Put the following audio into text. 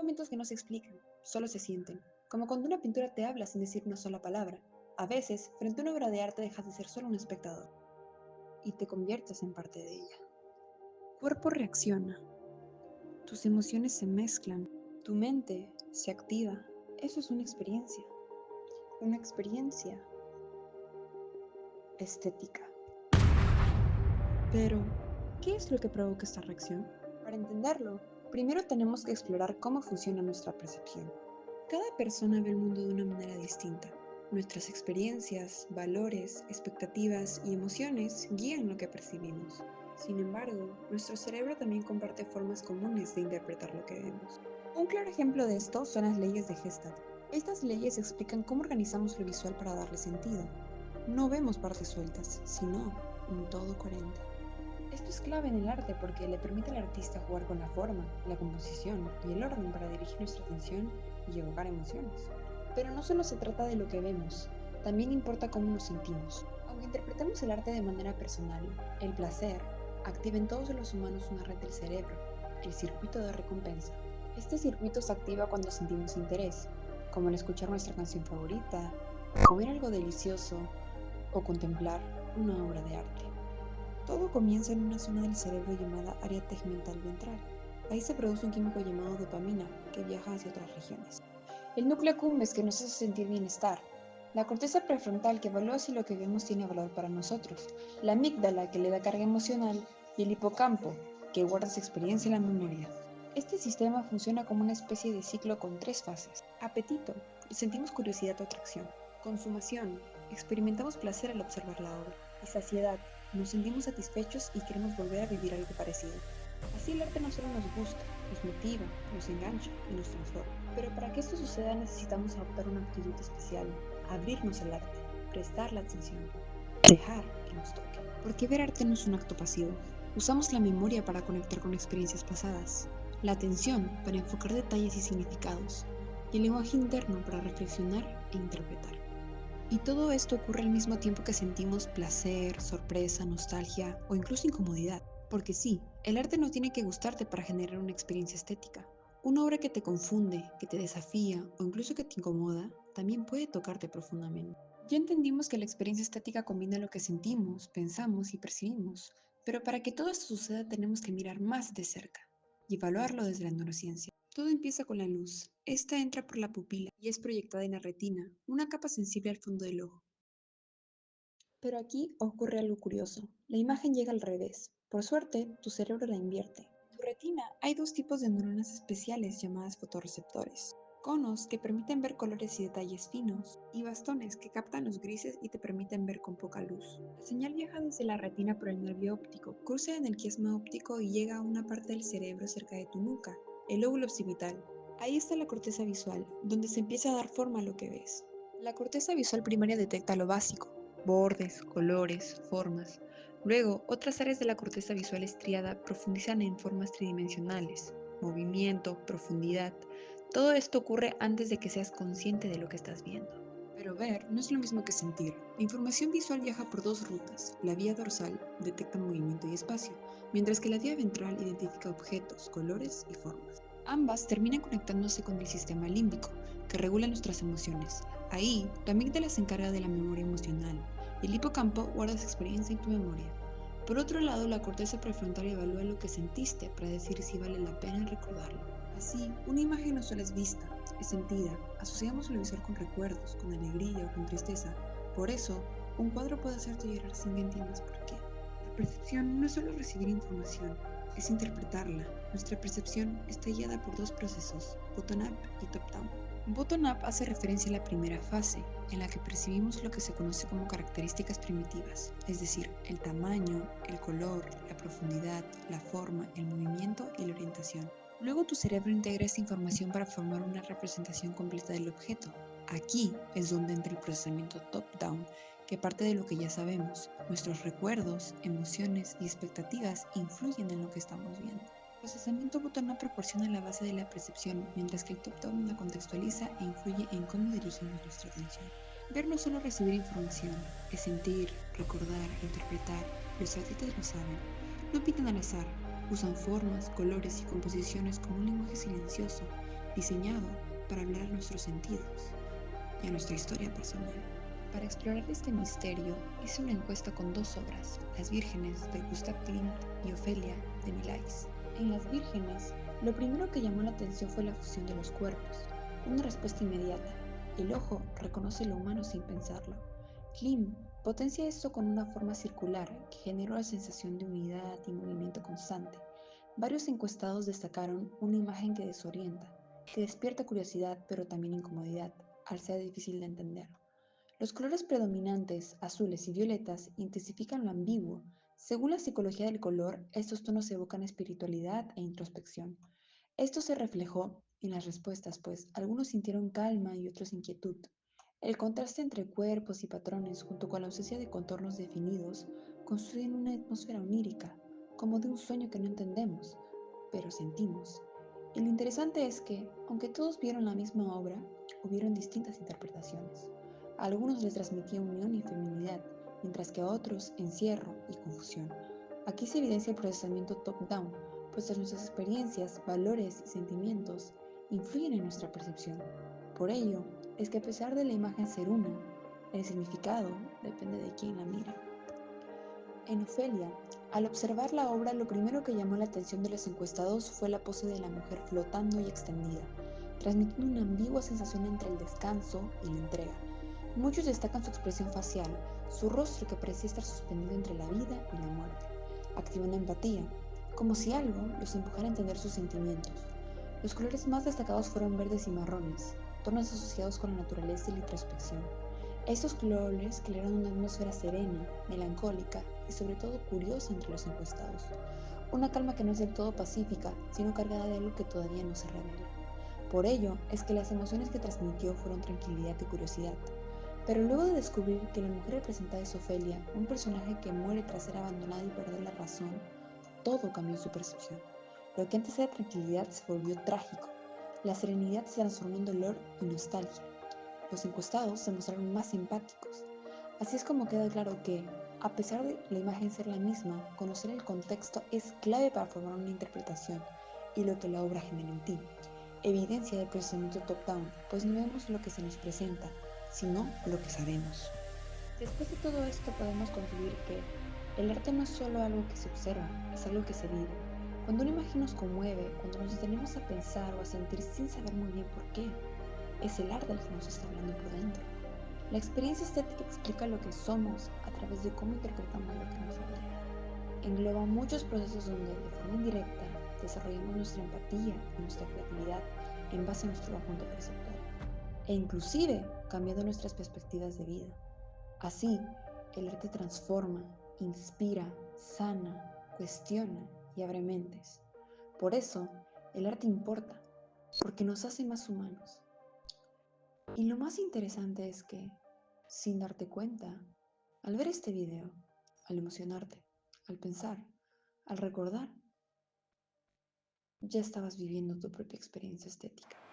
momentos que no se explican, solo se sienten, como cuando una pintura te habla sin decir una sola palabra. A veces, frente a una obra de arte dejas de ser solo un espectador y te conviertes en parte de ella. Tu cuerpo reacciona, tus emociones se mezclan, tu mente se activa. Eso es una experiencia estética. Pero, ¿qué es lo que provoca esta reacción? Para entenderlo, primero tenemos que explorar cómo funciona nuestra percepción. Cada persona ve el mundo de una manera distinta. Nuestras experiencias, valores, expectativas y emociones guían lo que percibimos. Sin embargo, nuestro cerebro también comparte formas comunes de interpretar lo que vemos. Un claro ejemplo de esto son las leyes de Gestalt. Estas leyes explican cómo organizamos lo visual para darle sentido. No vemos partes sueltas, sino un todo coherente. Esto es clave en el arte porque le permite al artista jugar con la forma, la composición y el orden para dirigir nuestra atención y evocar emociones. Pero no solo se trata de lo que vemos, también importa cómo nos sentimos. Aunque interpretemos el arte de manera personal, el placer activa en todos los humanos una red del cerebro, el circuito de recompensa. Este circuito se activa cuando sentimos interés, como en escuchar nuestra canción favorita, comer algo delicioso o contemplar una obra de arte. Todo comienza en una zona del cerebro llamada área tegmental ventral. Ahí se produce un químico llamado dopamina que viaja hacia otras regiones. El núcleo accumbens que nos hace sentir bienestar. La corteza prefrontal que evalúa si lo que vemos tiene valor para nosotros. La amígdala que le da carga emocional y el hipocampo que guarda esa experiencia en la memoria. Este sistema funciona como una especie de ciclo con tres fases. Apetito, sentimos curiosidad o atracción. Consumación, experimentamos placer al observar la obra. Y saciedad, nos sentimos satisfechos y queremos volver a vivir algo parecido. Así el arte no solo nos gusta, nos motiva, nos engancha y nos transforma. Pero para que esto suceda necesitamos adoptar una actitud especial, abrirnos al arte, prestarle atención, dejar que nos toque. Porque ver arte no es un acto pasivo. Usamos la memoria para conectar con experiencias pasadas, la atención para enfocar detalles y significados, y el lenguaje interno para reflexionar e interpretar. Y todo esto ocurre al mismo tiempo que sentimos placer, sorpresa, nostalgia o incluso incomodidad. Porque sí, el arte no tiene que gustarte para generar una experiencia estética. Una obra que te confunde, que te desafía o incluso que te incomoda, también puede tocarte profundamente. Ya entendimos que la experiencia estética combina lo que sentimos, pensamos y percibimos, pero para que todo esto suceda tenemos que mirar más de cerca y evaluarlo desde la neurociencia. Todo empieza con la luz. Esta entra por la pupila y es proyectada en la retina, una capa sensible al fondo del ojo. Pero aquí ocurre algo curioso. La imagen llega al revés. Por suerte, tu cerebro la invierte. En tu retina hay dos tipos de neuronas especiales llamadas fotorreceptores. Conos que permiten ver colores y detalles finos, y bastones que captan los grises y te permiten ver con poca luz. La señal viaja desde la retina por el nervio óptico, cruza en el quiasma óptico y llega a una parte del cerebro cerca de tu nuca, el lóbulo occipital. Ahí está la corteza visual, donde se empieza a dar forma a lo que ves. La corteza visual primaria detecta lo básico, bordes, colores, formas. Luego, otras áreas de la corteza visual estriada profundizan en formas tridimensionales, movimiento, profundidad. Todo esto ocurre antes de que seas consciente de lo que estás viendo. Pero ver no es lo mismo que sentir. La información visual viaja por dos rutas. La vía dorsal detecta movimiento y espacio, mientras que la vía ventral identifica objetos, colores y formas. Ambas terminan conectándose con el sistema límbico, que regula nuestras emociones. Ahí, tu amígdala se encarga de la memoria emocional y el hipocampo guarda esa experiencia en tu memoria. Por otro lado, la corteza prefrontal evalúa lo que sentiste para decir si vale la pena recordarlo. Así, una imagen no solo es vista, es sentida. Asociamos lo visual con recuerdos, con alegría o con tristeza. Por eso, un cuadro puede hacerte llorar sin que entiendas por qué. La percepción no es solo recibir información, es interpretarla. Nuestra percepción está guiada por dos procesos, bottom-up y top-down. Bottom-up hace referencia a la primera fase, en la que percibimos lo que se conoce como características primitivas, es decir, el tamaño, el color, la profundidad, la forma, el movimiento y la orientación. Luego tu cerebro integra esta información para formar una representación completa del objeto. Aquí es donde entra el procesamiento top-down, que parte de lo que ya sabemos. Nuestros recuerdos, emociones y expectativas influyen en lo que estamos viendo. El procesamiento bottom-up proporciona la base de la percepción, mientras que el top-down la contextualiza e influye en cómo dirigimos nuestra atención. Ver no es solo recibir información, es sentir, recordar, interpretar. Los artistas lo saben. No pintan al azar, usan formas, colores y composiciones como un lenguaje silencioso diseñado para hablar a nuestros sentidos y a nuestra historia personal. Para explorar este misterio, hice una encuesta con dos obras, Las Vírgenes de Gustav Klimt y Ofelia de Millais. En Las Vírgenes, lo primero que llamó la atención fue la fusión de los cuerpos, una respuesta inmediata. El ojo reconoce lo humano sin pensarlo. Klimt potencia esto con una forma circular que generó la sensación de unidad y movimiento constante. Varios encuestados destacaron una imagen que desorienta, que despierta curiosidad pero también incomodidad, al ser difícil de entender. Los colores predominantes, azules y violetas, intensifican lo ambiguo. Según la psicología del color, estos tonos evocan espiritualidad e introspección. Esto se reflejó en las respuestas, pues algunos sintieron calma y otros inquietud. El contraste entre cuerpos y patrones, junto con la ausencia de contornos definidos, construyen una atmósfera onírica, como de un sueño que no entendemos, pero sentimos. Y lo interesante es que, aunque todos vieron la misma obra, hubieron distintas interpretaciones. A algunos les transmitía unión y feminidad, mientras que a otros encierro y confusión. Aquí se evidencia el procesamiento top-down, pues nuestras experiencias, valores y sentimientos influyen en nuestra percepción. Por ello, es que a pesar de la imagen ser una, el significado depende de quién la mira. En Ofelia, al observar la obra, lo primero que llamó la atención de los encuestados fue la pose de la mujer flotando y extendida, transmitiendo una ambigua sensación entre el descanso y la entrega. Muchos destacan su expresión facial, su rostro que parecía estar suspendido entre la vida y la muerte, activando empatía, como si algo los empujara a entender sus sentimientos. Los colores más destacados fueron verdes y marrones, tonos asociados con la naturaleza y la introspección. Estos colores crearon una atmósfera serena, melancólica y sobre todo curiosa entre los encuestados. Una calma que no es del todo pacífica, sino cargada de algo que todavía no se revela. Por ello es que las emociones que transmitió fueron tranquilidad y curiosidad. Pero luego de descubrir que la mujer representada es Ofelia, un personaje que muere tras ser abandonada y perder la razón, todo cambió en su percepción. Lo que antes era tranquilidad se volvió trágico. La serenidad se transformó en dolor y nostalgia. Los encuestados se mostraron más empáticos. Así es como queda claro que, a pesar de la imagen ser la misma, conocer el contexto es clave para formar una interpretación y lo que la obra genera en ti. Evidencia del procesamiento top-down, pues no vemos lo que se nos presenta, sino lo que sabemos. Después de todo esto podemos concluir que el arte no es solo algo que se observa, es algo que se vive. Cuando una imagen nos conmueve, cuando nos detenemos a pensar o a sentir sin saber muy bien por qué, es el arte el que nos está hablando por dentro. La experiencia estética explica lo que somos a través de cómo interpretamos lo que nos rodea. Engloba muchos procesos donde, de forma indirecta, desarrollamos nuestra empatía y nuestra creatividad en base a nuestro conjunto perceptual, e inclusive cambiando nuestras perspectivas de vida. Así, el arte transforma, inspira, sana, cuestiona y abre mentes. Por eso, el arte importa, porque nos hace más humanos. Y lo más interesante es que, sin darte cuenta, al ver este video, al emocionarte, al pensar, al recordar, ya estabas viviendo tu propia experiencia estética.